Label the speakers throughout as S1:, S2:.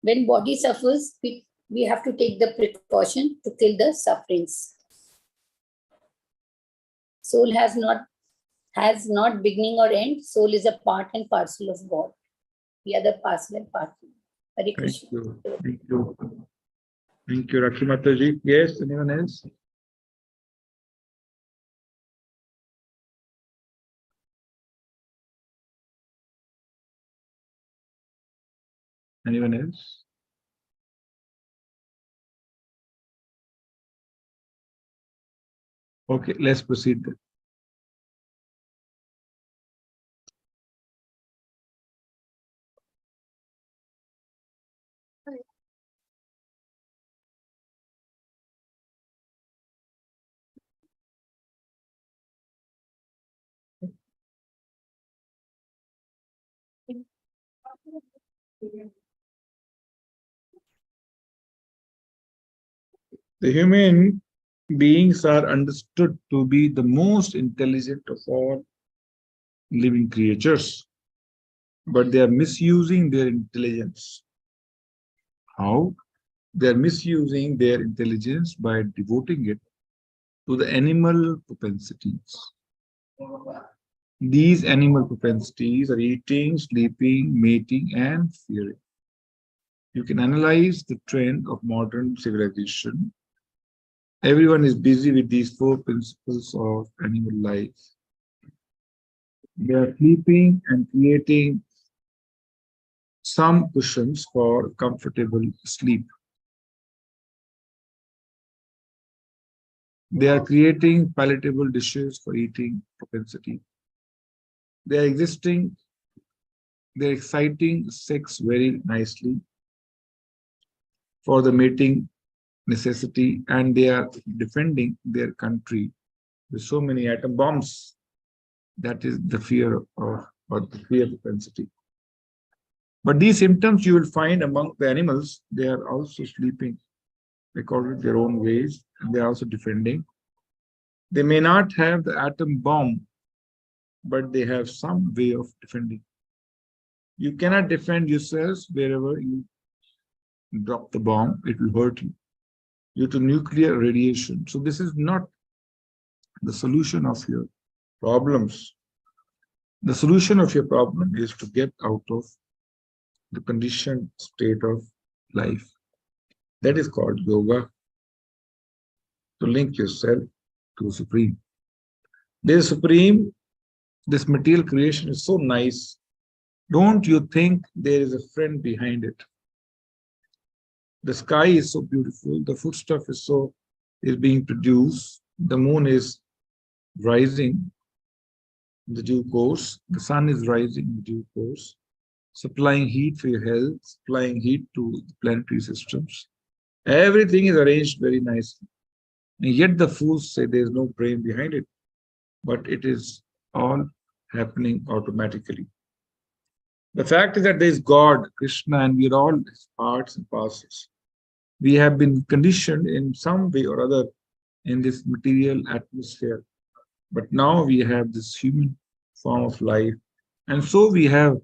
S1: when body suffers, we have to take the precaution to kill the sufferings. Soul has not beginning or end. Soul is a part and parcel of God. We are the parcel and parcel. Hare Krishna.
S2: Thank you. Thank you, Rakhi Mataji. Yes, anyone else? Anyone else? Okay, let's proceed then. The human beings are understood to be the most intelligent of all living creatures, but they are misusing their intelligence. How? They are misusing their intelligence by devoting it to the animal propensities. These animal propensities are eating, sleeping, mating, and fearing. You can analyze the trend of modern civilization. Everyone is busy with these four principles of animal life. They are sleeping and creating some cushions for comfortable sleep. They are creating palatable dishes for eating propensity. They are exciting sex very nicely for the mating necessity, and they are defending their country with so many atom bombs. That is the fear or the fear propensity. But these symptoms you will find among the animals. They are also sleeping according to their own ways, and they are also defending. They may not have the atom bomb, but they have some way of defending. You cannot defend yourselves wherever you drop the bomb, it will hurt you due to nuclear radiation. So this is not the solution of your problems. The solution of your problem is to get out of the conditioned state of life. That is called yoga, to link yourself to Supreme. This Supreme, this material creation is so nice. Don't you think there is a friend behind it? The sky is so beautiful, the foodstuff is being produced, the moon is rising in the due course, the sun is rising in the due course, supplying heat for your health, supplying heat to the planetary systems. Everything is arranged very nicely. And yet the fools say there is no brain behind it, but it is all happening automatically. The fact is that there is God, Krishna, and we are all his parts and parcels. We have been conditioned in some way or other in this material atmosphere, but now we have this human form of life, and so we have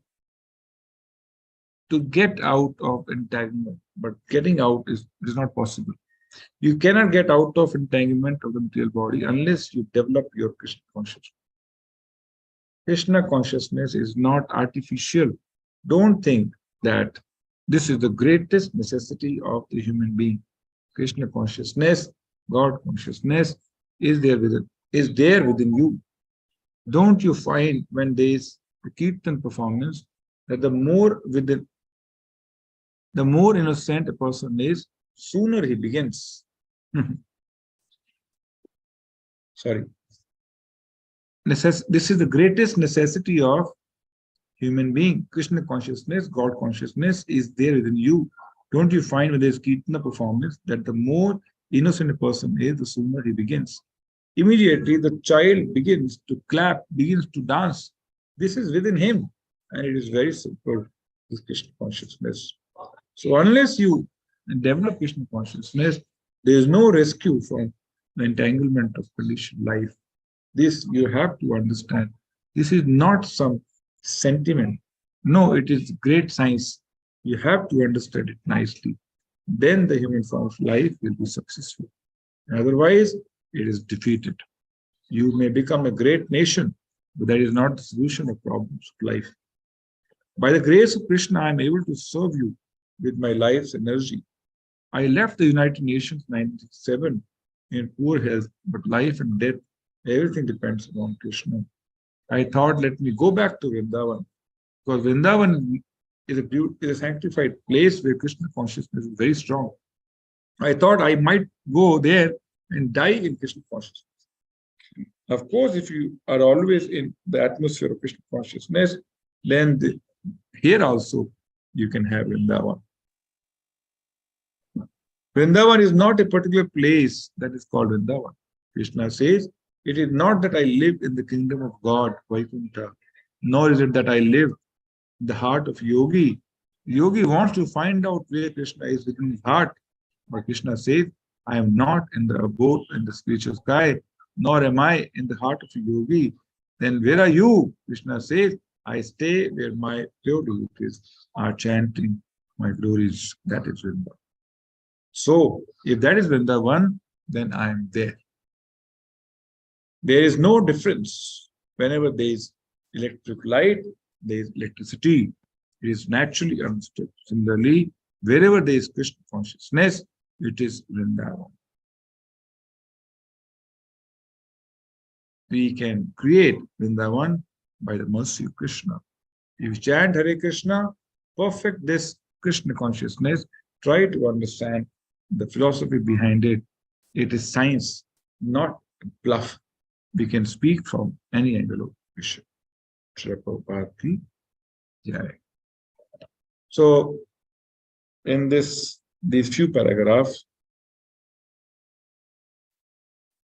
S2: to get out of entanglement, but getting out is not possible. You cannot get out of entanglement of the material body unless you develop your Krishna consciousness. Krishna consciousness is not artificial. Don't think that this is the greatest necessity of the human being. Krishna consciousness, God consciousness is there within you. Don't you find when there is a kirtan performance that the more innocent a person is, sooner he begins. Sorry. This is the greatest necessity of human being. Krishna consciousness, God consciousness is there within you. Don't you find when there is kirtana performance that the more innocent a person is, the sooner he begins? Immediately the child begins to clap, begins to dance. This is within him, and it is very simple, this Krishna consciousness. So unless you develop Krishna consciousness, there is no rescue from the entanglement of conditioned life. This you have to understand. This is not some sentiment. No, it is great science. You have to understand it nicely. Then the human form of life will be successful. Otherwise, it is defeated. You may become a great nation, but that is not the solution of problems of life. By the grace of Krishna, I am able to serve you with my life's energy. I left the United Nations in 1967 in poor health, but life and death, everything depends upon Krishna. I thought, let me go back to Vrindavan, because Vrindavan is a sanctified place where Krishna consciousness is very strong. I thought I might go there and die in Krishna consciousness. Of course, if you are always in the atmosphere of Krishna consciousness, then here also you can have Vrindavan. Vrindavan is not a particular place that is called Vrindavan. Krishna says, it is not that I live in the kingdom of God, Vaikuntha, nor is it that I live in the heart of yogi. Yogi wants to find out where Krishna is within his heart. But Krishna says, I am not in the abode in the spiritual sky, nor am I in the heart of a yogi. Then where are you? Krishna says, I stay where my pure devotees are chanting my glories. That is Vrindavan. So, if that is Vrindavan, then I am there. There is no difference. Whenever there is electric light, there is electricity. It is naturally understood. Similarly, wherever there is Krishna consciousness, it is Vrindavan. We can create Vrindavan by the mercy of Krishna. If you chant Hare Krishna, perfect this Krishna consciousness, try to understand the philosophy behind it. It is science, not bluff. We can speak from any angle of Krishna. So, in these few paragraphs,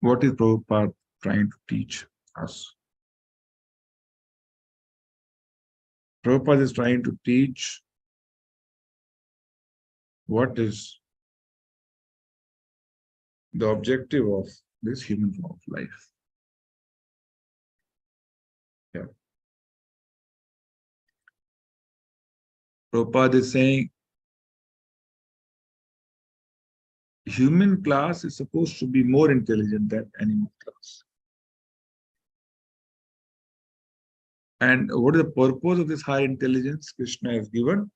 S2: what is Prabhupada trying to teach us? Prabhupada is trying to teach what is the objective of this human form of life. Yeah. Prabhupada is saying human class is supposed to be more intelligent than animal class. And what is the purpose of this high intelligence Krishna has given?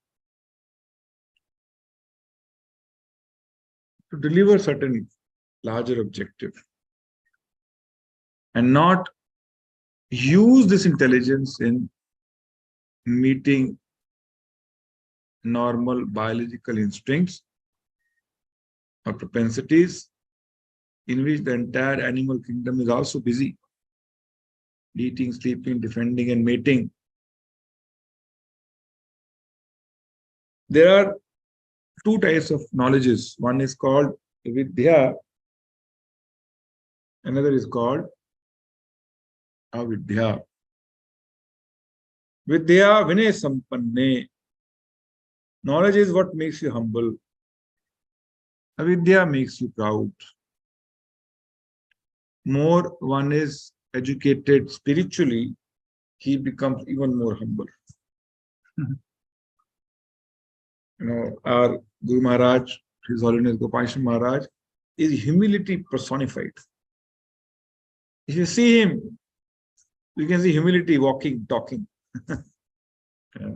S2: To deliver certain larger objective and not use this intelligence in meeting normal biological instincts or propensities in which the entire animal kingdom is also busy. Eating, sleeping, defending, and mating. There are two types of knowledges. One is called Vidya, another is called Avidya. Vidya Vinay Sampanne. Knowledge is what makes you humble. Avidya makes you proud. More one is educated spiritually, he becomes even more humble. Our Guru Maharaj, His Holiness Gopal Maharaj, is humility personified. If you see him, you can see humility walking, talking. Yeah.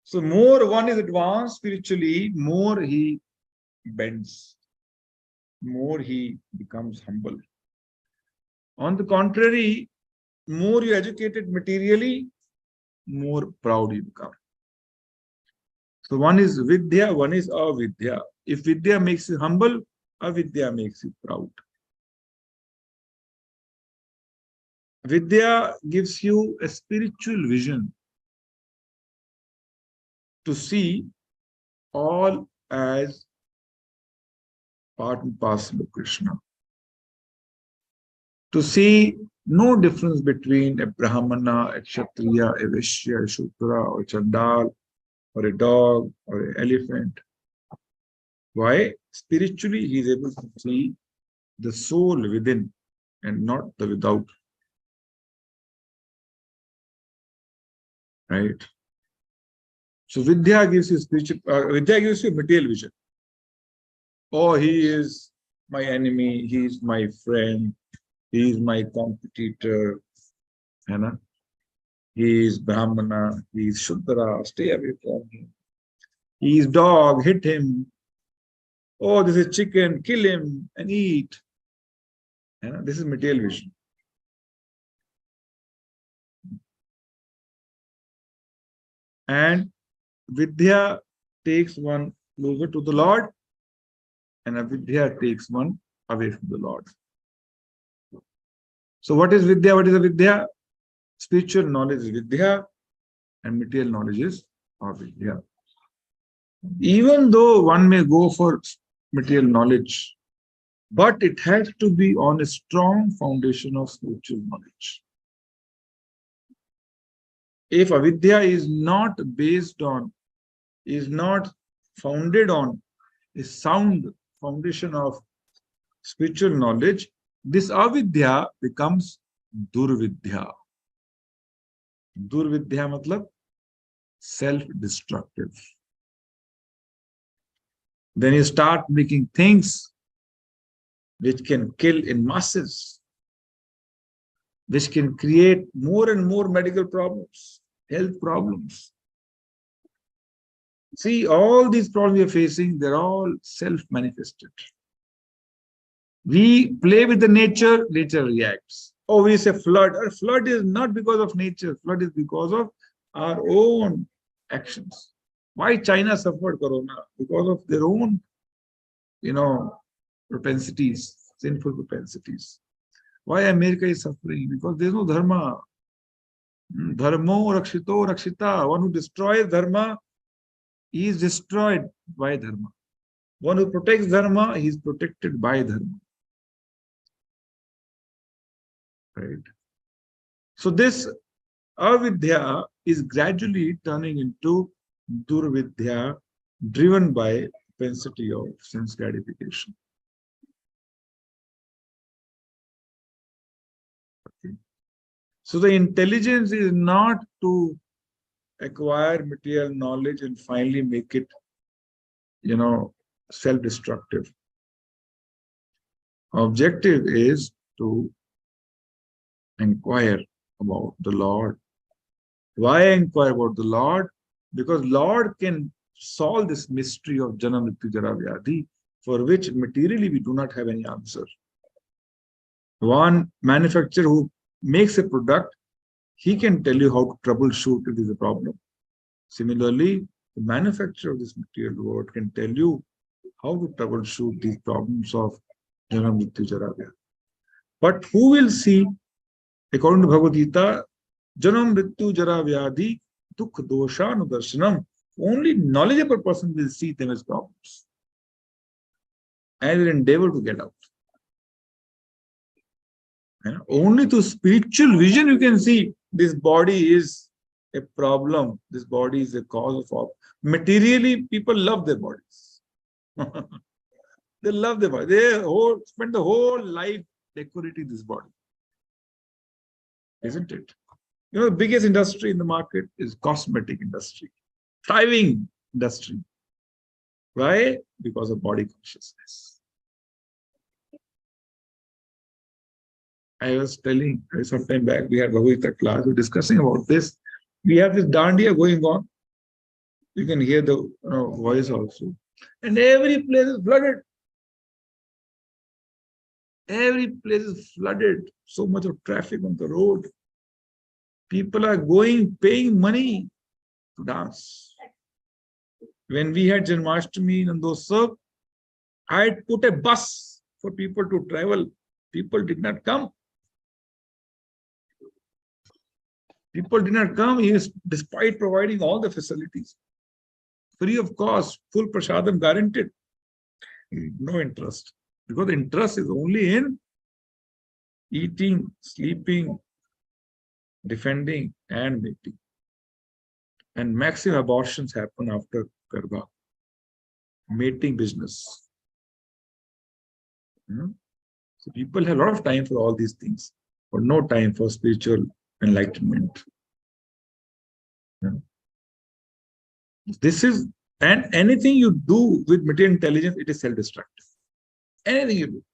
S2: So more one is advanced spiritually, more he bends, more he becomes humble. On the contrary, more you educated materially, more proud you become. So one is Vidya, one is Avidya. If Vidya makes you humble, Avidya makes you proud. Vidya gives you a spiritual vision to see all as part and parcel of Krishna. To see no difference between a Brahmana, a Kshatriya, a Vaishya, a Shudra, or a Chandal, or a dog, or an elephant. Why? Spiritually, he is able to see the soul within and not the without. Right? So Vidya gives you spiritual, Vidya gives you material vision. Oh, he is my enemy, he is my friend, he is my competitor, you know? He is Brahmana, he is Shudra, stay away from him. He is dog, hit him. Oh, this is chicken, kill him and eat. You know? This is material vision. And Vidya takes one closer to the Lord, and Avidya takes one away from the Lord. So what is Vidya? What is Avidya? Spiritual knowledge is Vidya, and material knowledge is Avidya. Even though one may go for material knowledge, but it has to be on a strong foundation of spiritual knowledge. If Avidya is not based on, is not founded on a sound foundation of spiritual knowledge, this avidya becomes durvidya. Durvidya matlab self-destructive. Then you start making things which can kill in masses, which can create more and more medical problems, health problems. See, all these problems we are facing, they're all self-manifested. We play with the nature, nature reacts. Oh, we say flood. A flood is not because of nature. Flood is because of our own actions. Why China suffered corona? Because of their own, propensities, sinful propensities. Why America is suffering? Because there's no dharma. Dharmo rakshito rakshita. One who destroys dharma, he is destroyed by dharma. One who protects dharma, he is protected by dharma. Right. So this avidya is gradually turning into durvidya, driven by propensity of sense gratification. Okay. So the intelligence is not to acquire material knowledge and finally make it, self-destructive. Objective is to inquire about the Lord. Why inquire about the Lord? Because Lord can solve this mystery of Jana Mrityu Jara Vyadhi, for which materially we do not have any answer. One manufacturer who makes a product, he can tell you how to troubleshoot if there is a problem. Similarly, the manufacturer of this material world can tell you how to troubleshoot these problems of Jana Mrityu Jara Vyadhi. But who will see, according to Bhagavad Gita, Janam Mrityu Jara Vyadhi Dukh Dosha Nudarshanam. Only knowledgeable person will see them as problems and will endeavor to get out. And only through spiritual vision you can see this body is a problem. This body is a cause of all. Materially, people love their bodies. They love their body. They spend the whole life decorating this body. Isn't it? The biggest industry in the market is cosmetic industry, thriving industry. Why? Because of body consciousness. I was telling some time back, we had Bhagavad Gita class, we were discussing about this. We have this dandiya going on. You can hear the voice also. And every place is flooded. Every place is flooded. So much of traffic on the road. People are paying money to dance. When we had Janmashtami in Nandosar, I had put a bus for people to travel. People did not come. People did not come, despite providing all the facilities. Free of cost, full prasadam guaranteed. No interest. Because the interest is only in eating, sleeping, defending, and mating. And maximum abortions happen after Garbha. Mating business. So people have a lot of time for all these things, but no time for spiritual enlightenment. This is, and anything you do with material intelligence, it is self-destructive. Anything you do.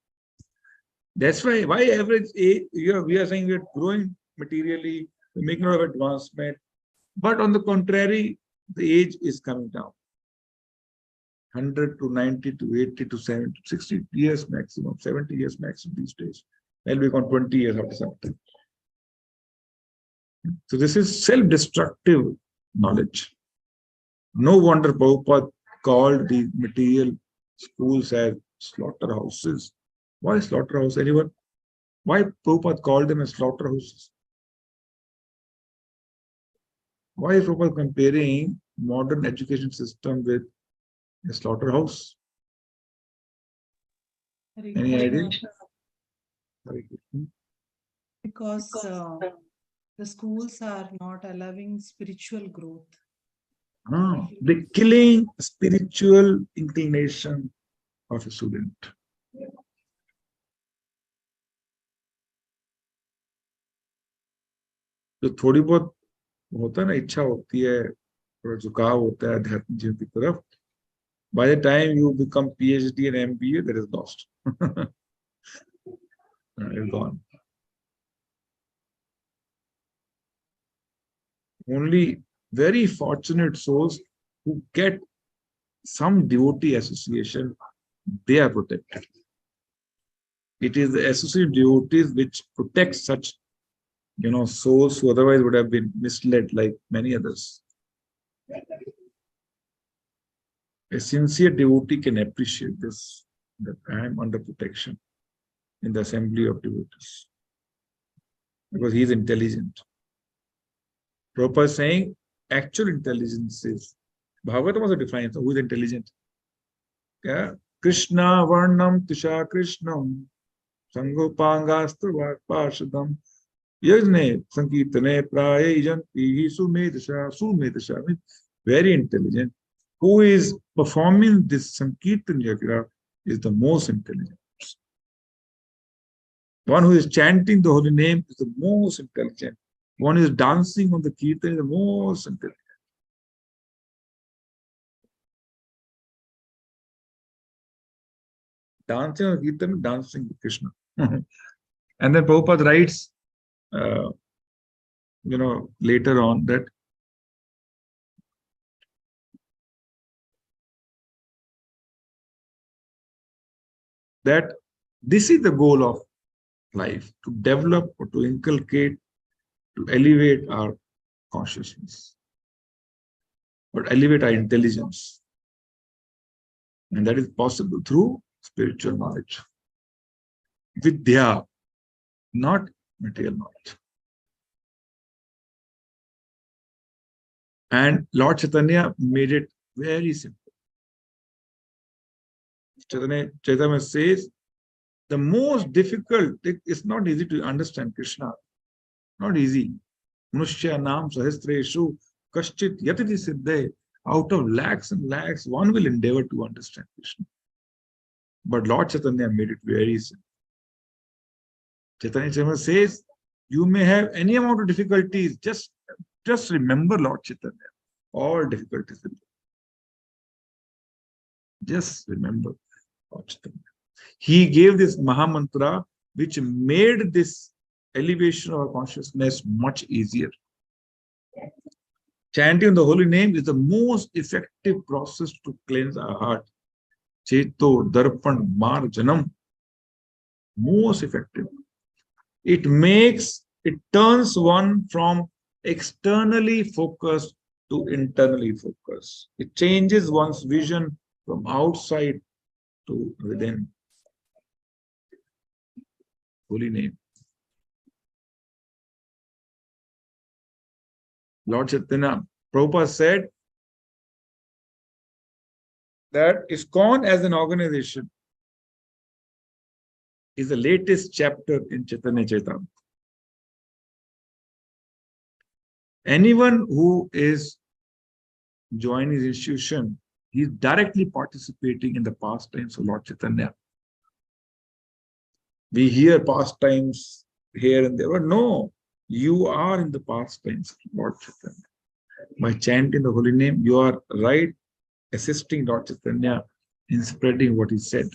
S2: That's why average age, we are saying we're growing materially, we're making a lot of advancement, but on the contrary, the age is coming down. 100 to 90 to 80 to 70 to 60 years maximum, 70 years maximum these days. They'll become 20 years after something. So this is self-destructive knowledge. No wonder Prabhupada called the material schools as slaughterhouses. Why slaughterhouse? Anyone? Why Prabhupada called them as slaughterhouses? Why is Prabhupada comparing modern education system with a slaughterhouse? Any idea?
S3: Because the schools are not allowing spiritual growth.
S2: They're killing spiritual inclination of a student. जो थोड़ी बहुत होता है ना, इच्छा होती है, थोड़ा झुकाव होता है आध्यात्मिक जीवन की तरफ, by the time you become PhD and MBA, that is lost. It's gone. Only very fortunate souls who get some devotee association, they are protected. It is the associate devotees which protect such, souls who otherwise would have been misled like many others. A sincere devotee can appreciate this, that I am under protection in the assembly of devotees, because he is intelligent. Prabhupada is saying actual intelligence is, Bhagavatam also defines who is intelligent. Yeah? Krishna varnam tisha krishnam sangopangastra varpashadam yajne sankirtane prayajan pihi sumedasha means very intelligent. Who is performing this sankirtan yajna is the most intelligent. One who is chanting the holy name is the most intelligent. One who is dancing on the kirtan is the most intelligent. Dancing on the kirtan, dancing with Krishna. And then Prabhupada writes, later on that this is the goal of life, to develop or to inculcate, to elevate our consciousness, or elevate our intelligence. And that is possible through spiritual knowledge. Vidya, not material knowledge. And Lord Chaitanya made it very simple. Chaitanya says, the most difficult, it's not easy to understand Krishna. Not easy. Manushya nam sahastreshu kaschit yatiti siddhe. Out of lakhs and lakhs, one will endeavor to understand Krishna. But Lord Chaitanya made it very simple. Chaitanya says, you may have any amount of difficulties, just remember Lord Chaitanya. All difficulties will go. Just remember Lord Chaitanya. He gave this Mahamantra, which made this elevation of our consciousness much easier. Chanting the holy name is the most effective process to cleanse our heart. Cheto Darpan Marjanam. Most effective. It turns one from externally focused to internally focused. It changes one's vision from outside to within. Holy name. Lord Chaitanya, Prabhupada said that ISKCON as an organization is the latest chapter in Chaitanya Charitamrita. Anyone who is joining his institution, he is directly participating in the pastimes of Lord Chaitanya. We hear pastimes here and there, but no, you are in the pastimes of Lord Chaitanya. By chanting the holy name, you are right assisting Lord Chaitanya in spreading what he said.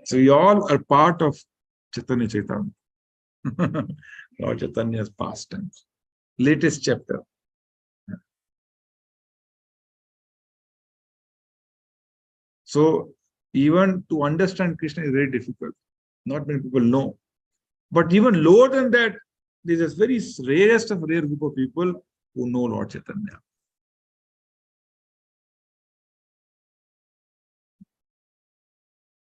S2: So you all are part of Chaitanya Chaitanya. Lord Chaitanya's pastimes. Latest chapter. So even to understand Krishna is very difficult. Not many people know. But even lower than that, there is a very rarest of rare group of people who know Lord Chaitanya.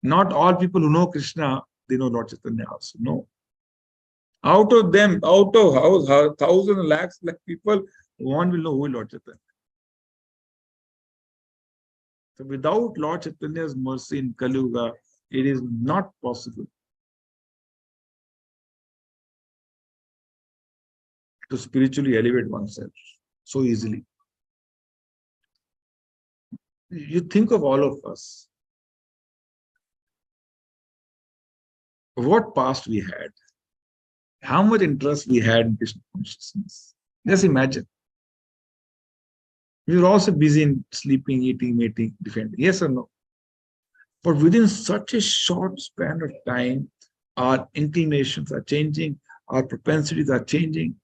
S2: Not all people who know Krishna, they know Lord Chaitanya also. No. Out of them, out of thousands, lakhs, lakh people, one will know who is Lord Chaitanya. So without Lord Chaitanya's mercy in Kali Yuga, it is not possible to spiritually elevate oneself so easily. You think of all of us, what past we had, how much interest we had in Krishna consciousness. Just imagine. We were also busy in sleeping, eating, mating, defending. Yes or no? But within such a short span of time, our inclinations are changing, our propensities are changing,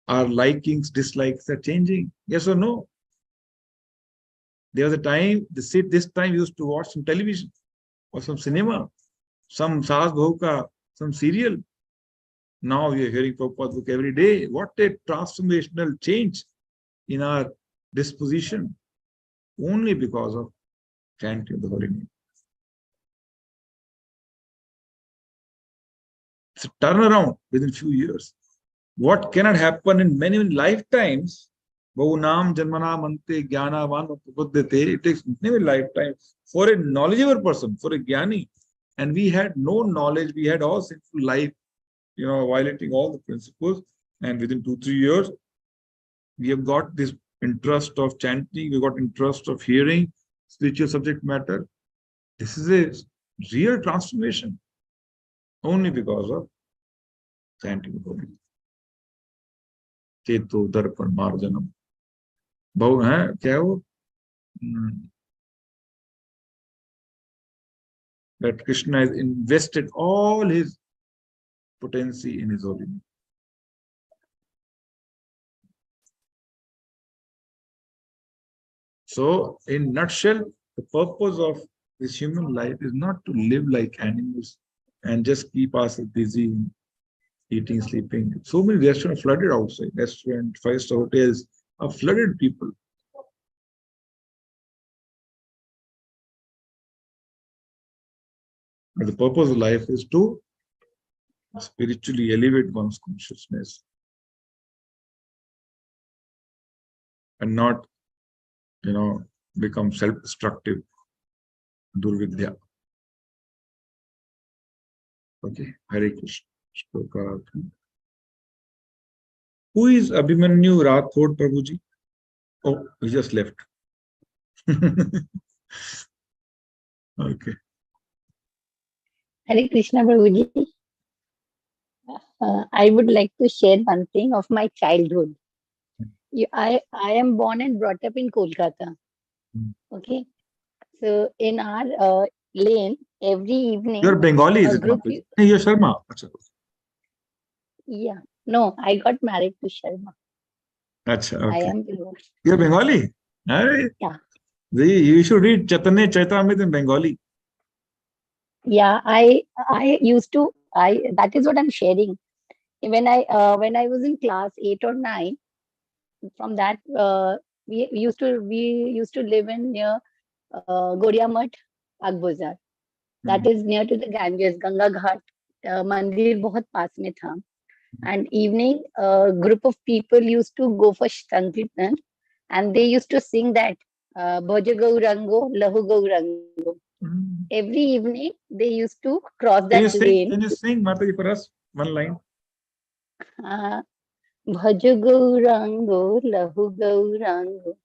S2: our likings, dislikes are changing. Yes or no? There was a time, this time we used to watch some television or some cinema, some Saas Bahu Ka, some serial. Now we are hearing Prabhupada's book every day. What a transformational change in our disposition, only because of chanting the holy name. It's a turnaround within a few years. What cannot happen in many lifetimes, Bahunam Janmana Mante Jnanavan Prabuddhate, it takes many lifetimes for a knowledgeable person, for a Jnani. And we had no knowledge, we had all sinful life, violating all the principles. And within 2-3 years, we have got this interest of chanting, we got interest of hearing spiritual subject matter. This is a real transformation, only because of chanting the holy. Cheto Darpan Marjanam. Bahut hai kya wo? That Krishna has invested all his potency in his holy name. So, in nutshell, the purpose of this human life is not to live like animals and just keep ourselves busy in eating, sleeping. So many restaurants are flooded outside. Restaurants, five-star hotels are flooded people. But the purpose of life is to spiritually elevate one's consciousness and not, become self-destructive, durvidya. Okay, Hare Krishna. Who is Abhimanyu Rathod, Prabhuji? Oh, he just left. Okay.
S1: Hare Krishna, Prabhuji. I would like to share one thing of my childhood. I am born and brought up in Kolkata. Okay. So in our lane, every evening,
S2: You're Bengali, is it?
S1: group.
S2: Hey, you're Sharma.
S1: Yeah. No, I got married to Sharma.
S2: Achha, okay.
S1: I am Bengali.
S2: You're Bengali? Hey.
S1: Yeah.
S2: You should read Chaitanya Chaitamrita in Bengali.
S1: Yeah, I used to. That is what I'm sharing. When I was in class 8 or 9, from that we used to live in near Gaudiya Math, Agbozar. That is near to the Ganges, Ganga Ghat. Mandir बहुत पास में था. And evening, a group of people used to go for Sankirtan, and they used to sing that Bhoja Gaurango, Lahu Gaurango. Every evening, they used to cross that lane.
S2: Can you sing, Mataji, for us? One line.
S1: Bhaj Gaurango, Lahu Gaurango,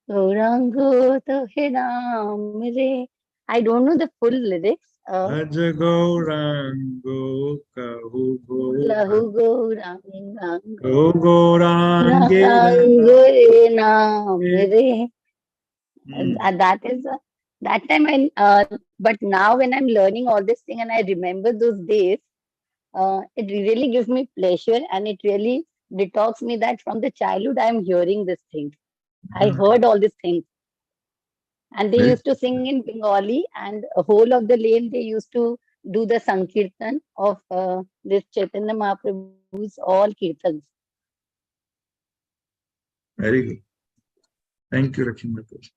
S1: Gaurango to he Ram re. I don't know the full lyrics,
S2: Bhaj Gaurango Kahu
S1: Lahu
S2: Gora
S1: Gaurangango
S2: Go Gaurange
S1: Range Naam Re.
S2: Hmm.
S1: That is that time I but now when I'm learning all this thing and I remember those days, it really gives me pleasure and it really detox me that from the childhood I'm hearing this thing. I
S2: Hmm.
S1: heard all these things. And they
S2: Very
S1: used to sing in Bengali, and a whole of the lane they used to do the Sankirtan of this Chaitanya Mahaprabhu's all Kirtans.
S2: very good. Thank you, Lakshmi Mataji.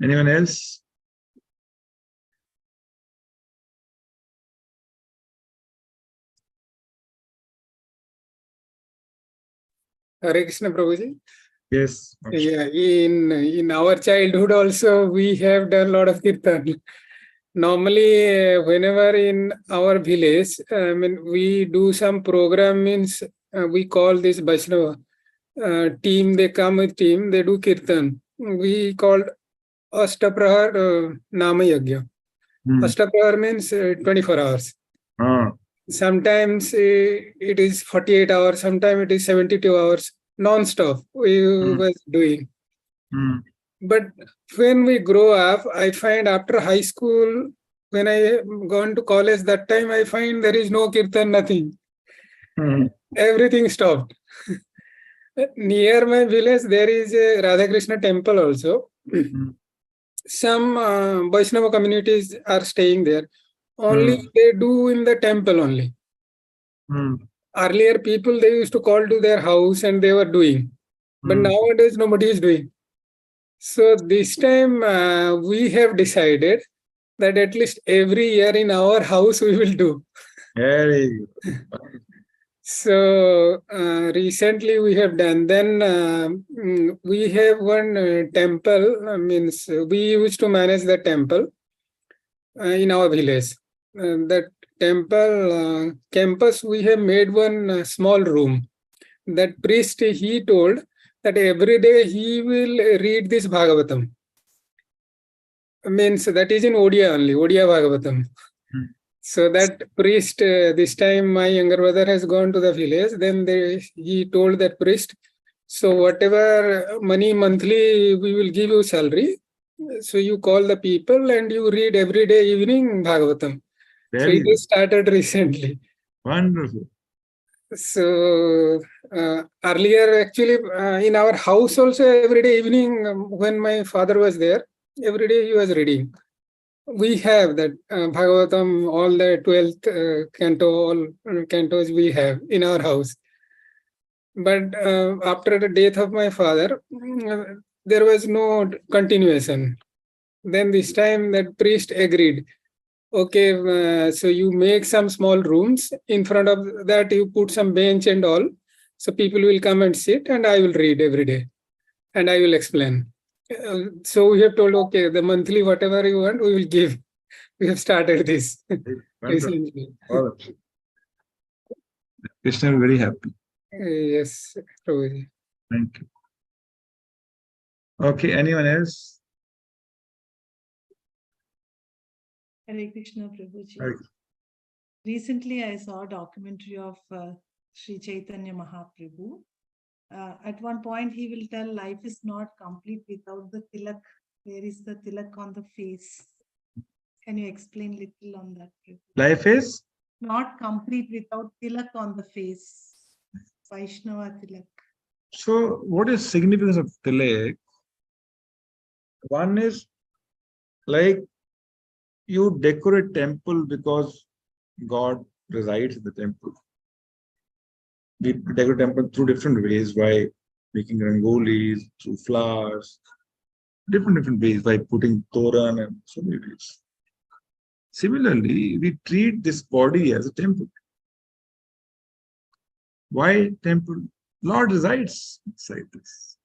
S2: Anyone else?
S4: Hare Krishna Prabhuji.
S2: Yes.
S4: Yeah, in our childhood also we have done a lot of kirtan. Normally, whenever in our village, I mean, we do some program means we call this Vaishnava team. They come with team. They do kirtan. We called Ashtaprahar Nama Yagya.
S2: Hmm.
S4: Ashtaprahar means 24 hours.
S2: Ah.
S4: Sometimes it is 48 hours. Sometimes it is 72 hours. Non-stop we was doing.
S2: Hmm.
S4: But when we grow up, I find after high school, when I gone to college, that time I find there is no kirtan, nothing.
S2: Hmm.
S4: Everything stopped. Near my village, there is a Radha Krishna temple also.
S2: Hmm.
S4: Some Vaishnava communities are staying there. Only
S2: Hmm.
S4: they do in the temple only.
S2: Hmm.
S4: Earlier, people they used to call to their house and they were doing. But
S2: Hmm.
S4: nowadays, nobody is doing. So this time we have decided that at least every year in our house we will do.
S2: Very good.
S4: So recently we have done. Then we have one temple. Means we used to manage the temple in our village. That temple campus we have made one small room. That priest he told that every day he will read this Bhagavatam. Means that is in Odia only, Odia Bhagavatam.
S2: Hmm.
S4: So that priest, this time my younger brother has gone to the village, then he told that priest, so whatever money monthly we will give you salary, so you call the people and you read every day evening Bhagavatam. So
S2: Very
S4: it
S2: good.
S4: has started recently.
S2: Wonderful.
S4: So earlier actually in our house also every day evening when my father was there, every day he was reading. We have that Bhagavatam, all the 12th canto, all cantos we have in our house. But after the death of my father, there was no continuation. Then this time that priest agreed. Okay, so you make some small rooms. In front of that, you put some bench and all. So people will come and sit, and I will read every day, and I will explain. So we have told, okay, the monthly whatever you want, we will give. We have started this
S2: Wonderful.
S4: recently.
S2: All of you. Krishna will be very happy.
S4: Yes, Prabhuji.
S2: Thank you. Okay, anyone else?
S3: Hare Krishna Prabhuji.
S2: Hare
S3: Recently, I saw a documentary of Sri Chaitanya Mahaprabhu. At one point, he will tell life is not complete without the tilak. There is the tilak on the face. Can you explain little on that, Prabhuji?
S2: Life is?
S3: Not complete without tilak on the face. Vaishnava tilak.
S2: So, what is significance of tilak? One is like you decorate temple because God resides in the temple. We decorate temple through different ways, by making rangolis, through flowers, different ways, by putting toran and so many ways. Similarly, we treat this body as a temple. Why temple? Lord resides inside this.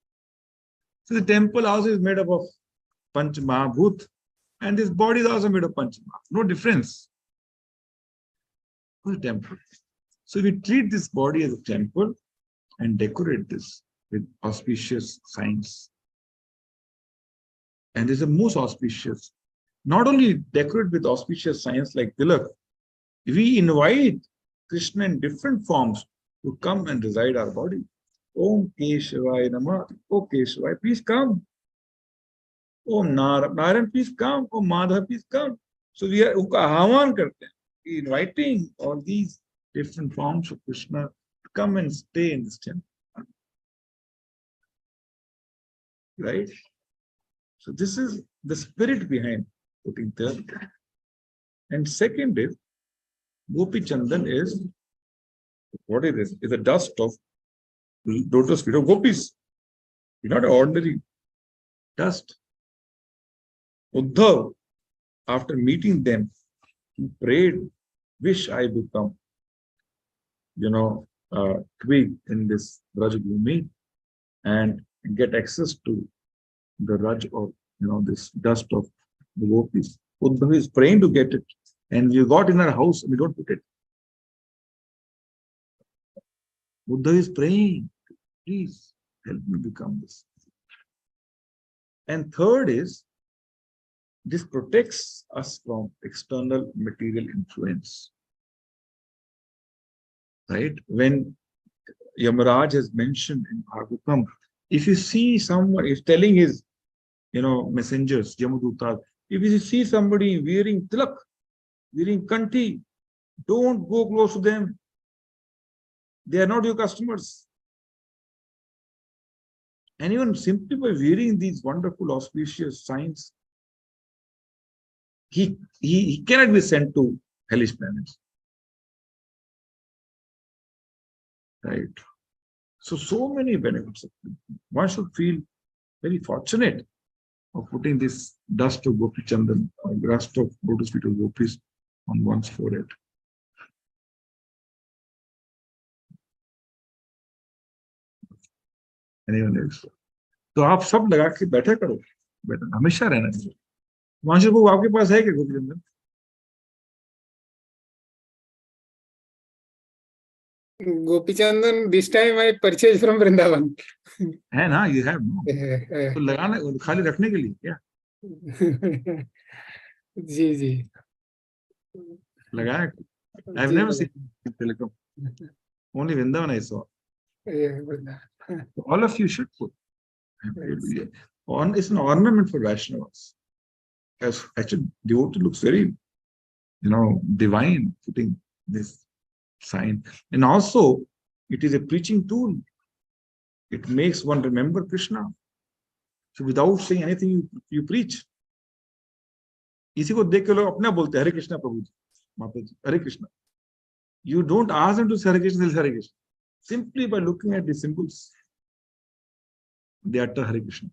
S2: So the temple also is made up of Panch Mahabhut, and this body is also made of Panch Mahabhut. No difference. The temple. So we treat this body as a temple and decorate this with auspicious signs. And this is the most auspicious not only decorate with auspicious signs like tilak, we invite Krishna in different forms to come and reside our body. Om Keshwaya Namah. Oh Keshwaya, please come. Om Narayan, please come. Om Madhav, please come. So we are unka ahwan karte hain. We are inviting all these different forms of Krishna to come and stay in this temple. Right? So this is the spirit behind putting tilak. And second is, Gopi Chandan is, what is this? It's the dust of lotus feet of gopis. It's not ordinary dust. Uddhav, after meeting them, he prayed, wish I become, twig in this Raj Bhumi and get access to the Raj of, this dust of the gopis. Uddhav is praying to get it. And we got in our house, we don't put it. Uddhav is praying, please help me become this. And third is, this protects us from external material influence. Right? When Yamaraj has mentioned in Bhagavatam, if you see someone is telling his, messengers, Yamadutas, if you see somebody wearing tilak, wearing kanti, don't go close to them. They are not your customers. And even simply by wearing these wonderful auspicious signs, he cannot be sent to hellish planets. Right? So many benefits. One should feel very fortunate of putting this dust of Gopi Chandan, or dust of lotus feet of gopis on one's forehead. Anyone else? तो आप सब लगा के बैठा करो, बैठा हमेशा रहना चाहिए. वहां वो आपके पास है क्या गोपी चंदन?
S4: Gopi Chandan, this time I purchased from Vrindavan.
S2: है ना, you have no. तो लगाना खाली रखने के लिए क्या?
S4: जी जी.
S2: लगाया. I've never seen telecom. Only Vrindavan I saw. All of you should put. It's an ornament for Vaishnavas. As actually, devotee looks very, divine putting this sign. And also, it is a preaching tool. It makes one remember Krishna. So without saying anything, you preach. इसी को देख के लोग अपना बोलते हैं हरे कृष्णा प्रभु जी, माता जी, हरे Krishna. You don't ask them to say Hare Krishna, Hare Krishna. Simply by looking at the symbols, they utter Hare Krishna.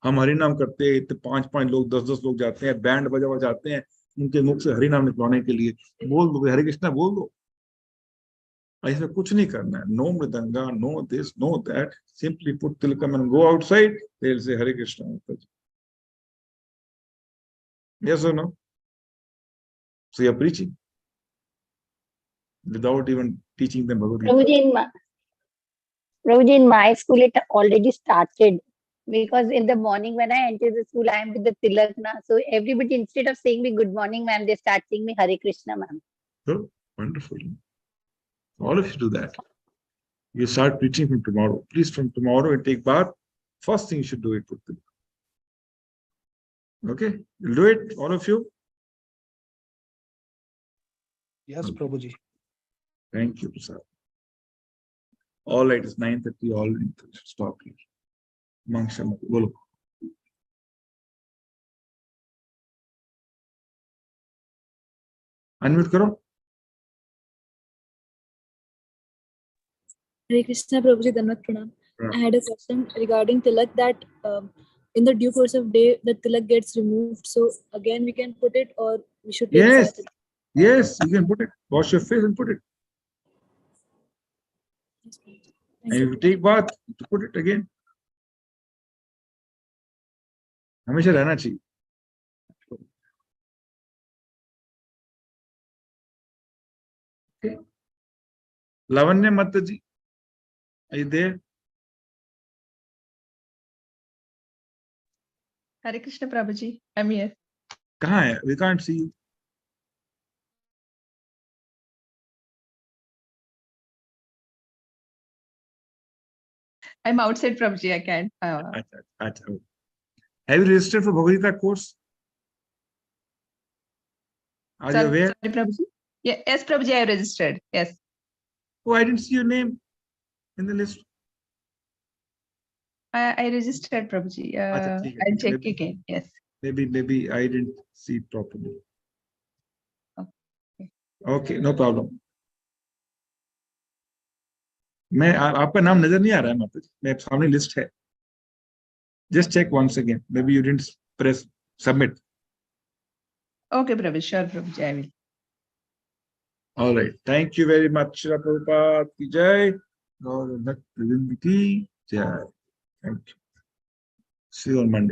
S2: हम हरि नाम करते हैं, इतने 5-5 लोग 10-10 लोग जाते हैं, बैंड बजा जाते हैं उनके मुख से हरि नाम निकलवाने के लिए. बोल दो हरे कृष्णा बोल दो. ऐसा कुछ नहीं करना है. No mridanga, no this, no that. Simply put tilakam and go outside. They'll say Hare Krishna. Yes or no? So you're preaching without even teaching them Bhagavad Gita.
S1: Prabhuji, in my school, it already started. Because in the morning when I enter the school, I am with the tilak na. So everybody, instead of saying me good morning, ma'am, they start saying me Hare Krishna, ma'am.
S2: So wonderful. All of you do that. You start preaching from tomorrow. Please, from tomorrow and take bath. First thing you should do it. Put tilak. Okay, you'll do it, all of you.
S5: Yes, Prabhuji.
S2: Thank you, Prasad. All right, it's 9:30. All stop here. Mangshama, bolo. Unmute karo.
S6: Hare Krishna, Prabhuji, Dandavat Pranam. I had a question regarding tilak that in the due course of day, the tilak gets removed. So again, we can put it, or we should take
S2: Yes,
S6: it.
S2: yes, you can put it. Wash your face and put it. And if you take bath, to put it again. हमेशा रहना चाहिए. Okay. Lavanya Mataji, are you there?
S7: Hare Krishna Prabhuji. I'm here.
S2: कहाँ है? We can't see you.
S7: I'm outside Prabhuji. I can't.
S2: अच्छा, अच्छा. Have you registered for Bhagavad Gita course? Are you aware?
S7: Sorry, Prabhuji. Yeah, yes, Prabhuji, I registered. Yes.
S2: Oh, I didn't see your name in the list.
S7: I registered, Prabhuji.
S2: अच्छा, ठीक है,
S7: I'll
S2: ठीक है.
S7: check again. Yes.
S2: Maybe I didn't see it properly.
S7: Okay.
S2: Okay, no problem. मैं आपका नाम नजर नहीं आ रहा है माता, मेरे सामने लिस्ट है. Just check once again. Maybe you didn't press submit.
S7: Okay, Prabhuji. Sure, Prabhuji. I will.
S2: All right. Thank you very much, Prabhupada ki jai. Govinda ki jai. Thank you. See you on Monday.